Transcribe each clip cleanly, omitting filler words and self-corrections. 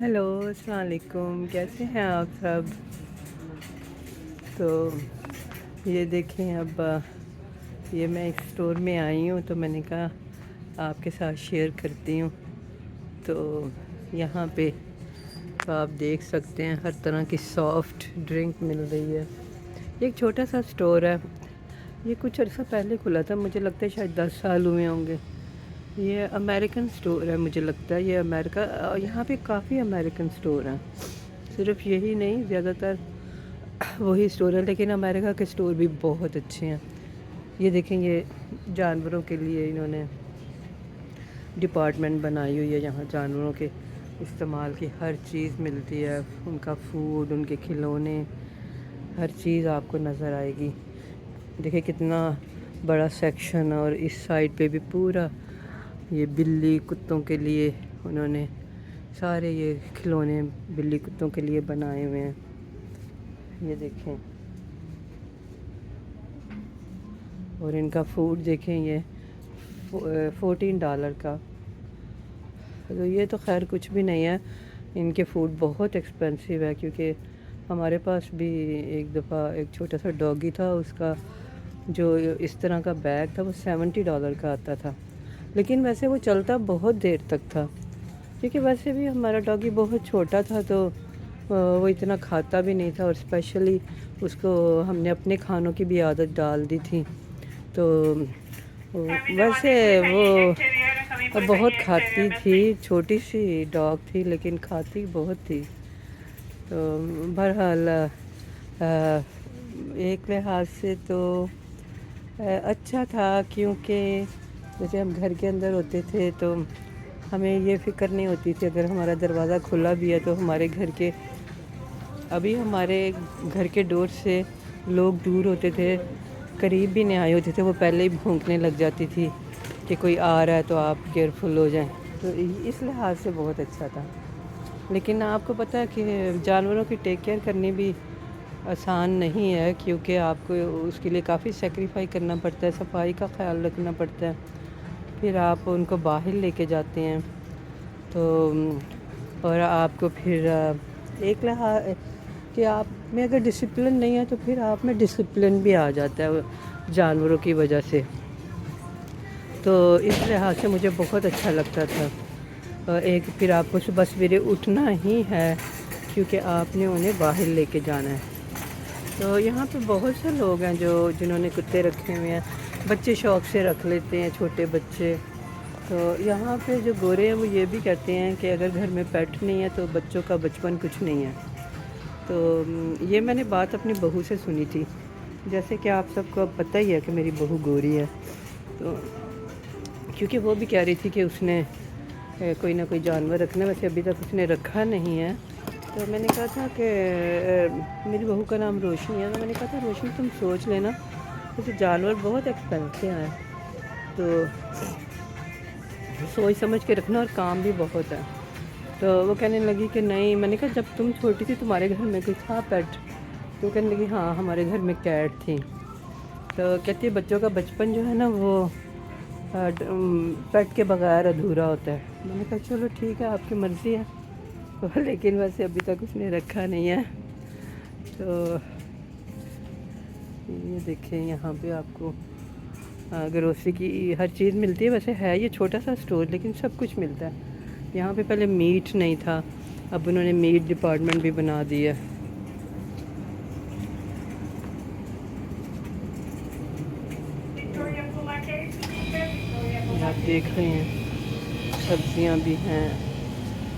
Hello, अस्सलाम वालेकुम। कैसे हैं आप सब? तो ये देखें, अब ये मैं एक स्टोर में आई हूँ तो मैंने कहा आपके साथ शेयर करती हूँ। तो यहाँ पे तो आप देख सकते हैं हर तरह की सॉफ्ट ड्रिंक मिल रही है। ये एक छोटा सा स्टोर है। ये कुछ अर्सा पहले खुला था, मुझे लगता है शायद 10 साल हुए होंगे। ये अमेरिकन स्टोर है, मुझे लगता है ये अमेरिका। यहाँ पे काफ़ी अमेरिकन स्टोर हैं, सिर्फ यही नहीं, ज़्यादातर वही स्टोर है, लेकिन अमेरिका के स्टोर भी बहुत अच्छे हैं। ये देखें, ये जानवरों के लिए इन्होंने डिपार्टमेंट बनाई हुई है। यहाँ जानवरों के इस्तेमाल की हर चीज़ मिलती है, उनका फूड, उनके खिलौने, हर चीज़ आपको नज़र आएगी। देखिए कितना बड़ा सेक्शन है, और इस साइड पे भी पूरा ये बिल्ली कुत्तों के लिए उन्होंने सारे ये खिलौने बिल्ली कुत्तों के लिए बनाए हुए हैं। ये देखें, और इनका फूड देखें, ये $14 का। तो ये तो खैर कुछ भी नहीं है, इनके फूड बहुत एक्सपेंसिव है, क्योंकि हमारे पास भी एक दफ़ा एक छोटा सा डॉगी था, उसका जो इस तरह का बैग था वो $70 का आता था। लेकिन वैसे वो चलता बहुत देर तक था, क्योंकि वैसे भी हमारा डॉगी बहुत छोटा था, तो वो इतना खाता भी नहीं था, और स्पेशली उसको हमने अपने खानों की भी आदत डाल दी थी। तो वैसे वो बहुत खाती थी, छोटी सी डॉग थी लेकिन खाती बहुत थी। तो बहरहाल एक लिहाज से तो अच्छा था, क्योंकि जैसे हम घर के अंदर होते थे तो हमें ये फ़िक्र नहीं होती थी, अगर हमारा दरवाज़ा खुला भी है तो हमारे घर के हमारे घर के डोर से लोग दूर होते थे, करीब भी नहीं आए होते थे, वो पहले ही भौंकने लग जाती थी कि कोई आ रहा है तो आप केयरफुल हो जाएं। तो इस लिहाज से बहुत अच्छा था। लेकिन आपको पता है कि जानवरों की टेक केयर करनी भी आसान नहीं है, क्योंकि आपको उसके लिए काफ़ी सेक्रीफाई करना पड़ता है, सफाई का ख्याल रखना पड़ता है, फिर आप उनको बाहर लेके जाते हैं। तो और आपको फिर एक लिहाज कि आप में अगर डिसिप्लिन नहीं है तो फिर आप में डिसिप्लिन भी आ जाता है जानवरों की वजह से। तो इस लिहाज से मुझे बहुत अच्छा लगता था। एक फिर आपको सुबह सवेरे उठना ही है, क्योंकि आपने उन्हें बाहर लेके जाना है। तो यहाँ पे बहुत से लोग हैं जिन्होंने कुत्ते रखे हुए हैं, बच्चे शौक़ से रख लेते हैं, छोटे बच्चे। तो यहाँ पे जो गोरे हैं वो ये भी कहते हैं कि अगर घर में पेट नहीं है तो बच्चों का बचपन कुछ नहीं है। तो ये मैंने बात अपनी बहू से सुनी थी। जैसे कि आप सबको अब पता ही है कि मेरी बहू गोरी है, तो क्योंकि वो भी कह रही थी कि उसने कोई ना कोई जानवर रखना, वैसे अभी तक उसने रखा नहीं है। तो मैंने कहा था कि मेरी बहू का नाम रोशनी है, तो मैंने कहा था रोशनी तुम सोच लेना, वैसे जानवर बहुत एक्सपेंसिव हैं, तो सोच समझ के रखना, और काम भी बहुत है। तो वो कहने लगी कि नहीं। मैंने कहा जब तुम छोटी थी तुम्हारे घर में कोई था पेट? तो कहने लगी हाँ, हमारे घर में कैट थी। तो कहती है बच्चों का बचपन जो है ना वो पेट के बगैर अधूरा होता है। मैंने कहा चलो ठीक है, आपकी मर्ज़ी है। तो लेकिन वैसे अभी तक उसने रखा नहीं है। तो ये देखें, यहाँ पे आपको ग्रोसरी की हर चीज़ मिलती है। वैसे है ये छोटा सा स्टोर, लेकिन सब कुछ मिलता है। यहाँ पे पहले मीट नहीं था, अब उन्होंने मीट डिपार्टमेंट भी बना दिया। आप देख रहे हैं सब्जियाँ भी हैं।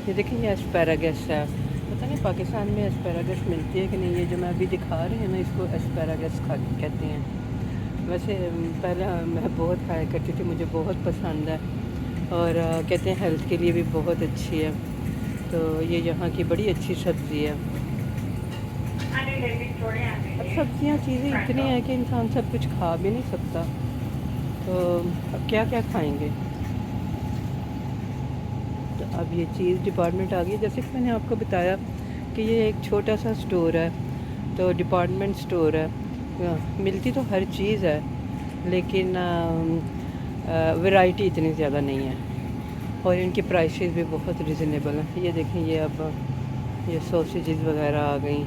ये देखें, ये एस्पैरागस है। पता नहीं पाकिस्तान में एस्पैरागस मिलती है कि नहीं। ये जो मैं अभी दिखा रही हूँ ना, इसको एस्पैरागस कहते हैं। वैसे पहले मैं बहुत खाया करती थी, मुझे बहुत पसंद है, और कहते हैं हेल्थ के लिए भी बहुत अच्छी है। तो ये यहाँ की बड़ी अच्छी सब्ज़ी है। अब सब्जियाँ चीज़ें इतनी हैं कि इंसान सब कुछ खा भी नहीं सकता, तो अब क्या क्या खाएंगे। तो अब ये चीज़ डिपार्टमेंट आ गई। जैसे कि मैंने आपको बताया कि ये एक छोटा सा स्टोर है, तो डिपार्टमेंट स्टोर है। मिलती तो हर चीज़ है, लेकिन वैरायटी इतनी ज़्यादा नहीं है। اور ان کی پرائسز بھی بہت ریزنیبل ہیں. یہ دیکھیں یہ اب یہ سوسیجز وغیرہ آ گئیں.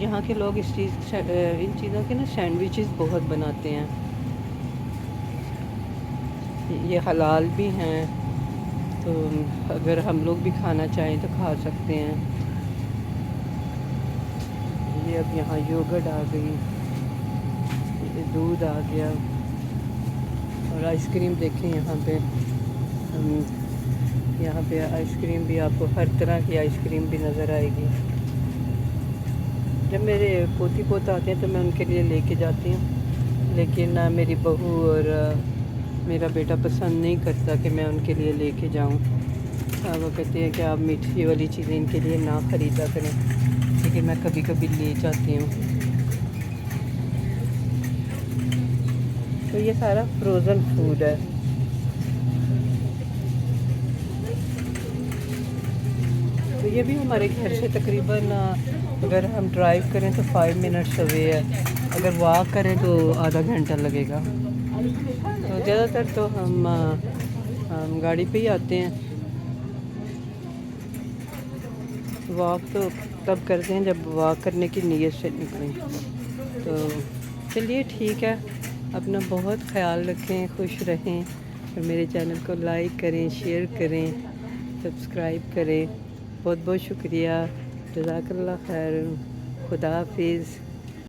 یہاں کے لوگ ان چیزوں کے نا سینڈوچز بہت بناتے ہیں. یہ حلال بھی ہیں تو اگر ہم لوگ بھی کھانا چاہیں تو کھا سکتے ہیں. یہ اب یہاں یوگرٹ آ گئی, یہ دودھ آ گیا, اور آئس کریم دیکھیں یہاں پہ آئس کریم بھی آپ کو ہر طرح کی آئس کریم بھی نظر آئے گی. جب میرے پوتی پوتا آتے ہیں تو میں ان کے لیے لے کے جاتی ہوں, لیکن میری بہو اور میرا بیٹا پسند نہیں کرتا کہ میں ان کے لیے لے کے جاؤں. وہ کہتے ہیں کہ آپ میٹھی والی چیزیں ان کے لیے نہ خریدا کریں, لیکن میں کبھی کبھی لے جاتی ہوں. تو یہ سارا فروزن فوڈ ہے. تو یہ بھی ہمارے گھر سے تقریباً اگر ہم ڈرائیو کریں تو 5 منٹس اوے ہے, اگر واک کریں تو آدھا گھنٹہ لگے گا. تو زیادہ تر تو ہم گاڑی پہ ہی آتے ہیں. واک تو تب کرتے ہیں جب واک کرنے کی نیت سے نکلیں. تو چلیے ٹھیک ہے, اپنا بہت خیال رکھیں, خوش رہیں, اور میرے چینل کو لائک کریں, شیئر کریں, سبسکرائب کریں. بہت بہت شکریہ. جزاک اللہ خیر. خدا حافظ.